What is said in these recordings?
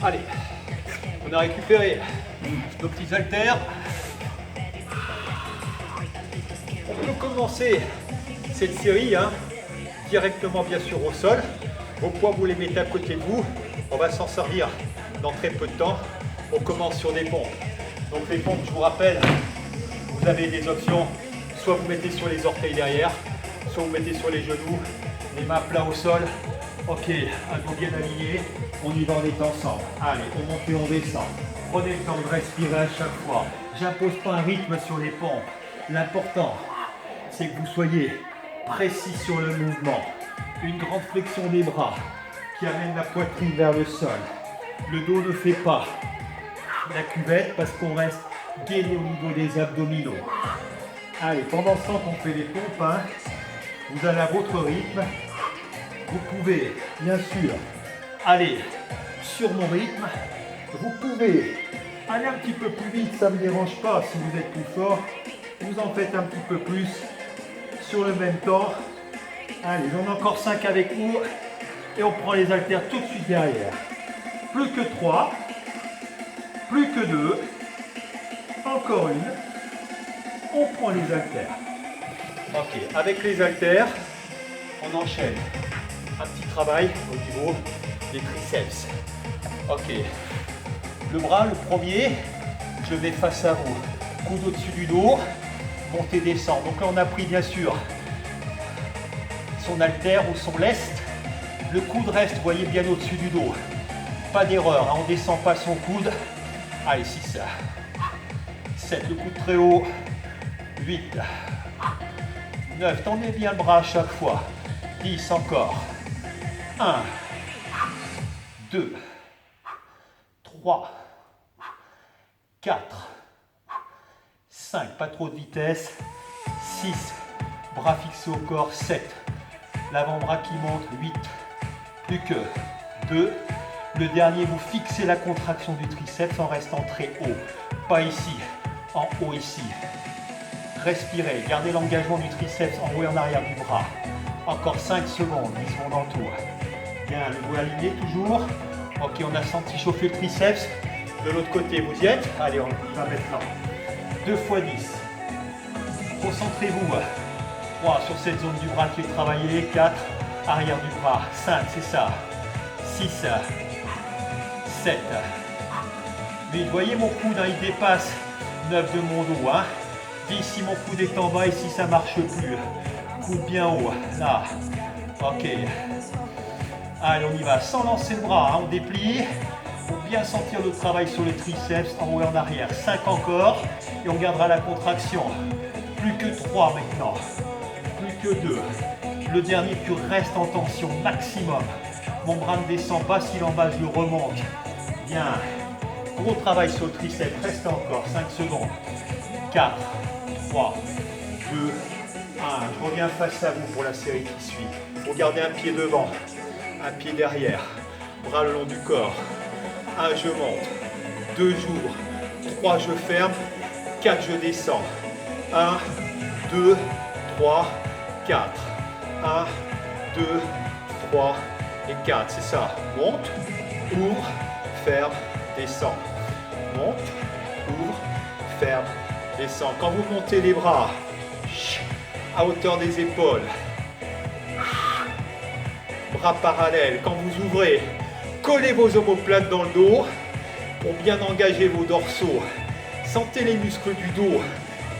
Allez, on a récupéré nos petits haltères. On peut commencer cette série directement bien sûr au sol. Vos poids, vous les mettez à côté de vous. On va s'en servir dans très peu de temps. On commence sur des pompes. Donc les pompes, je vous rappelle, vous avez des options. Soit vous mettez sur les orteils derrière, soit vous mettez sur les genoux, les mains plats au sol. Ok, à dos bien aligné, on y va, on est ensemble. Allez, on monte et on descend. Prenez le temps de respirer à chaque fois. J'impose pas un rythme sur les pompes. L'important, c'est que vous soyez précis sur le mouvement. Une grande flexion des bras qui amène la poitrine vers le sol. Le dos ne fait pas la cuvette parce qu'on reste gainé au niveau des abdominaux. Allez, pendant ce temps qu'on fait les pompes, vous allez à votre rythme. Vous pouvez, bien sûr, aller sur mon rythme. Vous pouvez aller un petit peu plus vite, ça ne me dérange pas. Si vous êtes plus fort, vous en faites un petit peu plus sur le même temps. Allez, j'en ai encore 5 avec vous. Et on prend les haltères tout de suite derrière. Plus que 3. Plus que 2. Encore une. On prend les haltères. Ok, avec les haltères, on enchaîne. Un petit travail au niveau des triceps. Ok. Le bras, le premier, je vais face à vous. Coude au-dessus du dos, montez, descend. Donc là, on a pris bien sûr son haltère ou son lest. Le coude reste, voyez, bien au-dessus du dos. Pas d'erreur, on ne descend pas son coude. Allez, 6, 7, le coude très haut. 8, 9, tendez bien le bras à chaque fois. 10 encore. 1, 2, 3, 4, 5, pas trop de vitesse. 6, bras fixés au corps. 7, l'avant-bras qui monte. 8, plus que 2. Le dernier, vous fixez la contraction du triceps en restant très haut. Pas ici, en haut ici. Respirez, gardez l'engagement du triceps en haut et en arrière du bras. Encore 5 secondes, 10 secondes en tout. Bien, le dos aligné toujours. Ok, on a senti chauffer le triceps. De l'autre côté, vous y êtes. Allez, on y va maintenant. 2 fois 10. Concentrez-vous. 3 sur cette zone du bras qui est travaillée. 4, arrière du bras. 5, c'est ça. 6, 7, 8. Voyez mon coude, il dépasse 9 de mon dos. 10 si mon coude est en bas et si ça ne marche plus. Coude bien haut, là. Ok. Allez, on y va. Sans lancer le bras, on déplie. Pour bien sentir le travail sur les triceps en haut et en arrière. 5 encore. Et on gardera la contraction. Plus que 3 maintenant. Plus que 2. Le dernier qui reste en tension maximum. Mon bras ne descend pas. S'il est en bas, je le remonte. Bien. Gros travail sur le triceps. Reste encore. 5 secondes. 4, 3, 2, 1. Je reviens face à vous pour la série qui suit. Vous gardez un pied devant, un pied derrière, bras le long du corps. 1, je monte. 2, j'ouvre. 3, je ferme. 4, je descends. 1, 2, 3, 4. 1, 2, 3 et 4. C'est ça. Monte, ouvre, ferme, descend. Monte, ouvre, ferme, descend. Quand vous montez les bras à hauteur des épaules, bras parallèles. Quand vous ouvrez, collez vos omoplates dans le dos pour bien engager vos dorsaux. Sentez les muscles du dos,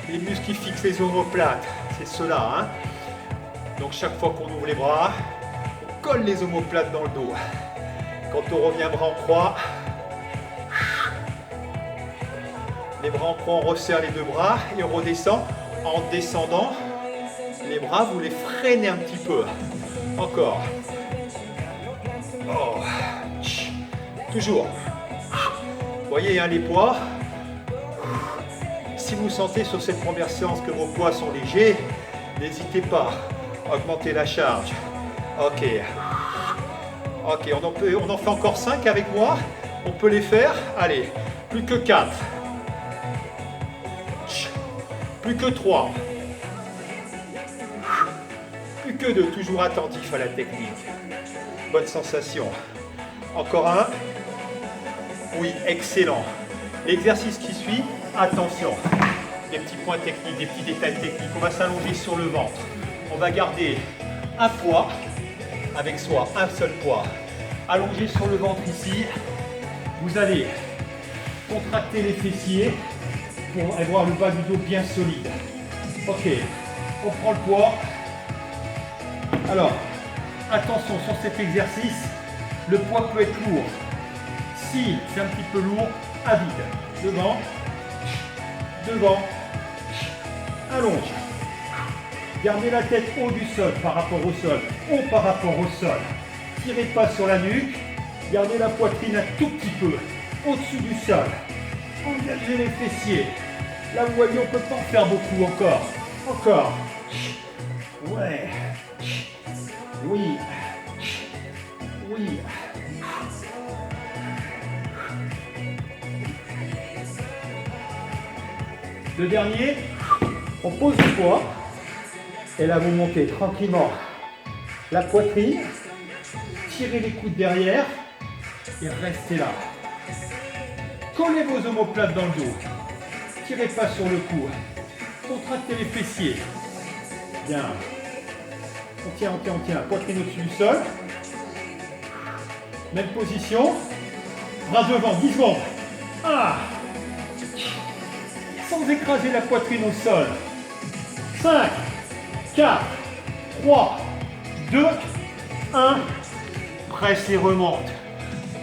les muscles qui fixent les omoplates. C'est cela. Donc chaque fois qu'on ouvre les bras, on colle les omoplates dans le dos. Quand on revient bras en croix, les bras en croix, on resserre les 2 bras et on redescend. En descendant, les bras, vous les freinez un petit peu. Encore. Oh. Toujours. Vous voyez les poids. Si vous sentez sur cette première séance que vos poids sont légers, n'hésitez pas. Augmentez la charge. Ok. Ok, on en fait encore 5 avec moi. On peut les faire. Allez, plus que 4. Plus que 3. Plus que 2. Toujours attentif à la technique. Bonne sensation. Encore un. Oui, excellent. L'exercice qui suit, attention. Des petits points techniques, des petits détails techniques. On va s'allonger sur le ventre. On va garder un poids avec soi, un seul poids. Allongé sur le ventre ici. Vous allez contracter les fessiers pour avoir le bas du dos bien solide. Ok, on prend le poids. Alors, attention sur cet exercice, le poids peut être lourd. Si c'est un petit peu lourd, à vide. Devant, devant, allonge. Gardez la tête haut du sol par rapport au sol, haut par rapport au sol. Tirez pas sur la nuque, gardez la poitrine un tout petit peu au-dessus du sol. Engagez les fessiers. Là, vous voyez, on ne peut pas en faire beaucoup encore. Encore. Ouais. Oui. Oui. Le dernier, on pose le poids. Et là, vous montez tranquillement la poitrine. Tirez les coudes derrière. Et restez là. Collez vos omoplates dans le dos. Tirez pas sur le cou. Contractez les fessiers. Bien. On tient, on tient, on tient. Poitrine au-dessus du sol. Même position. Bras devant, 10 secondes. 1. Sans écraser la poitrine au sol. 5, 4, 3, 2, 1. Presse et remonte.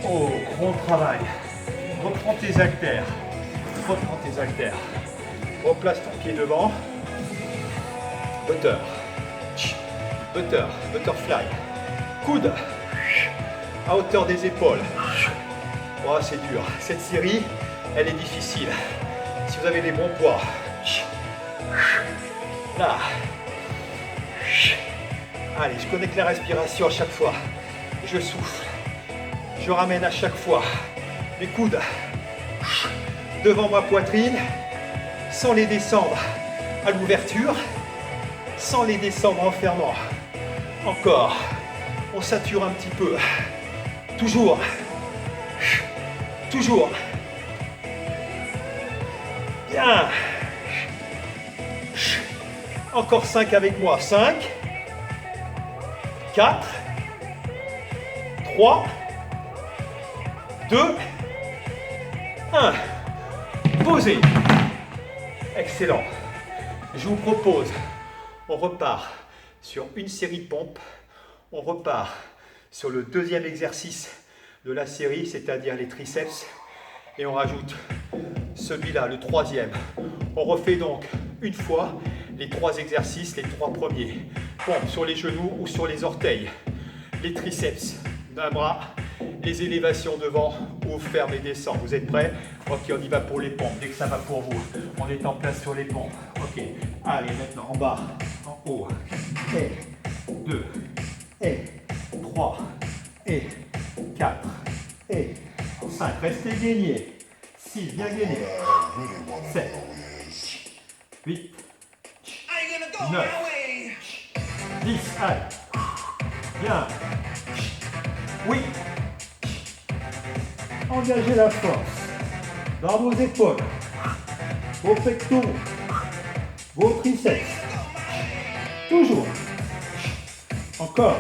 Oh, gros travail. Reprends tes haltères. Reprends tes haltères. Replace ton pied devant. Butter. Butter. Butterfly. Coude. À hauteur des épaules. Oh, c'est dur. Cette série, elle est difficile. Si vous avez les bons poids. Là. Allez, je connecte la respiration à chaque fois. Je souffle. Je ramène à chaque fois les coudes devant ma poitrine, sans les descendre à l'ouverture, sans les descendre en fermant. Encore. On sature un petit peu. Toujours. Toujours. Bien. Encore 5 avec moi. 5, 4, 3, 2, 1. Posez. Excellent. Je vous propose, on repart sur une série de pompes. On repart sur le deuxième exercice de la série, c'est-à-dire les triceps. Et on rajoute celui-là, le troisième. On refait donc une fois les 3 exercices, les 3 premiers. Pompe sur les genoux ou sur les orteils. Les triceps d'un bras, les élévations devant, ouvre, ferme et descend. Vous êtes prêts? Ok, on y va pour les pompes. Dès que ça va pour vous, on est en place sur les pompes. Ok, allez, maintenant en bas, en haut. Et 2, et 3, et 4, et 5. Restez gainé. 6, bien gainé. 7, 8, 9, 10, allez. Bien. Oui. Engagez la force dans vos épaules, vos pectoraux, vos triceps. Toujours. Encore.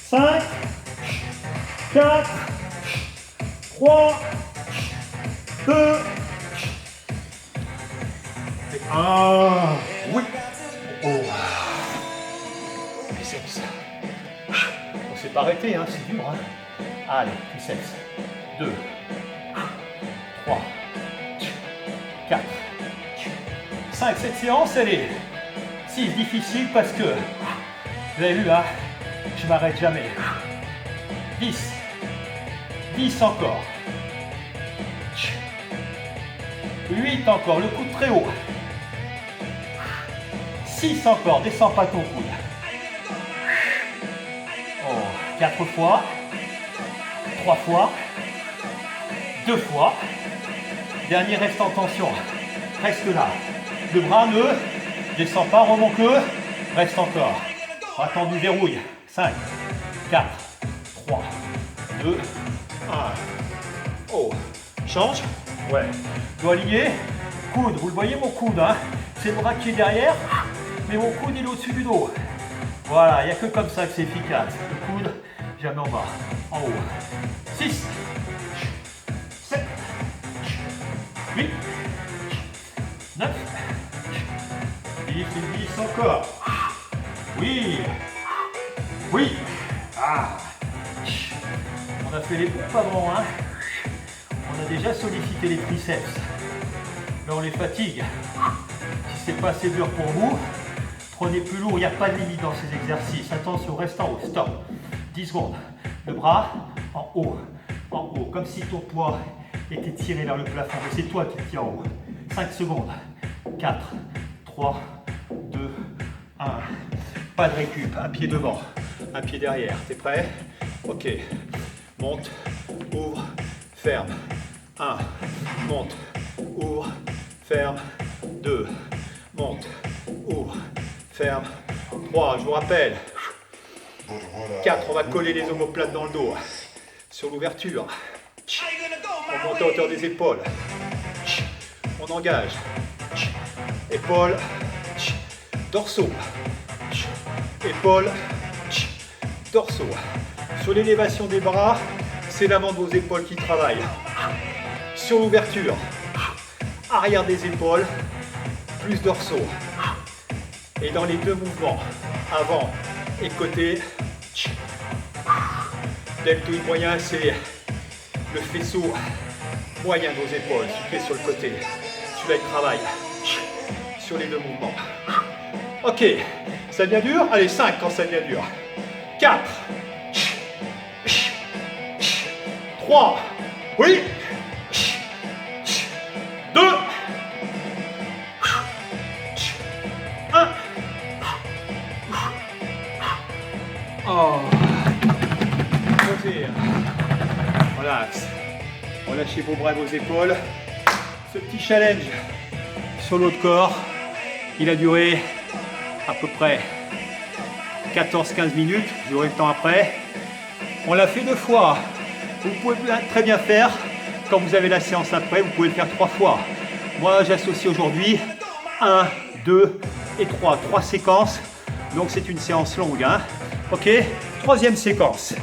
5, 4, 3, 2, 1. Oui. Oh. Triceps. On s'est pas arrêté, hein, c'est dur. Hein. Allez, triceps. 2, 3, 4, 5. Cette séance, elle est 6 difficile parce que, vous avez vu, hein, je m'arrête jamais. 10. 10 encore. 8 encore, le coude très haut. 6 encore, descends pas ton coude. Oh, 4 fois. 3 fois. 2 fois. Dernier, reste en tension. Reste là. Le bras ne descend pas, remonte-le. Reste encore. Attendu, verrouille. 5, 4, 3, 2, 1. Oh, change. Ouais. Doigt aligné. Coude, vous le voyez mon coude, hein? C'est le bras qui est derrière, mais mon coude il est au-dessus du dos. Voilà, il n'y a que comme ça que c'est efficace. Le coude, jamais en bas, en haut. 6, 7, 8, 9, 10, 10 encore. Oui, oui. Ah. On a fait les pompes avant, hein. On a déjà sollicité les triceps. Là on les fatigue. Si c'est pas assez dur pour vous, prenez plus lourd, il n'y a pas de limite dans ces exercices. Attention, reste en haut, stop. 10 secondes. Le bras en haut, comme si ton poids était tiré vers le plafond. Mais c'est toi qui le tiens en haut. 5 secondes. 4, 3, 2, 1. Pas de récup, un pied devant, un pied derrière. T'es prêt? Ok. Monte, ouvre, ferme. 1. Monte, ouvre, ferme. 2. Monte, ouvre, ferme. 3. Je vous rappelle. 4. On va coller les omoplates dans le dos. Sur l'ouverture. On monte à hauteur des épaules. On engage. Épaules. Dorsaux. Épaules. Dorsaux. Sur l'élévation des bras, c'est l'avant de vos épaules qui travaille. Sur l'ouverture, arrière des épaules, plus dorsaux. Et dans les deux mouvements, avant et côté, deltoïde moyen, c'est le faisceau moyen de vos épaules, celui qui est sur le côté. Celui-là, il travaille sur les deux mouvements. Ok, ça devient dur? Allez, 5 quand ça devient dur. 4, 3, oui, 2, 1. Oh. Posez. Relax. Relâchez vos bras et vos épaules. Ce petit challenge sur l'autre corps, il a duré à peu près 14-15 minutes. J'aurai le temps après. On l'a fait 2 fois. Vous pouvez très bien faire quand vous avez la séance après. Vous pouvez le faire 3 fois. Moi, j'associe aujourd'hui 1, 2 et 3. 3 séquences. Donc, c'est une séance longue. Hein. Ok. 3e séquence.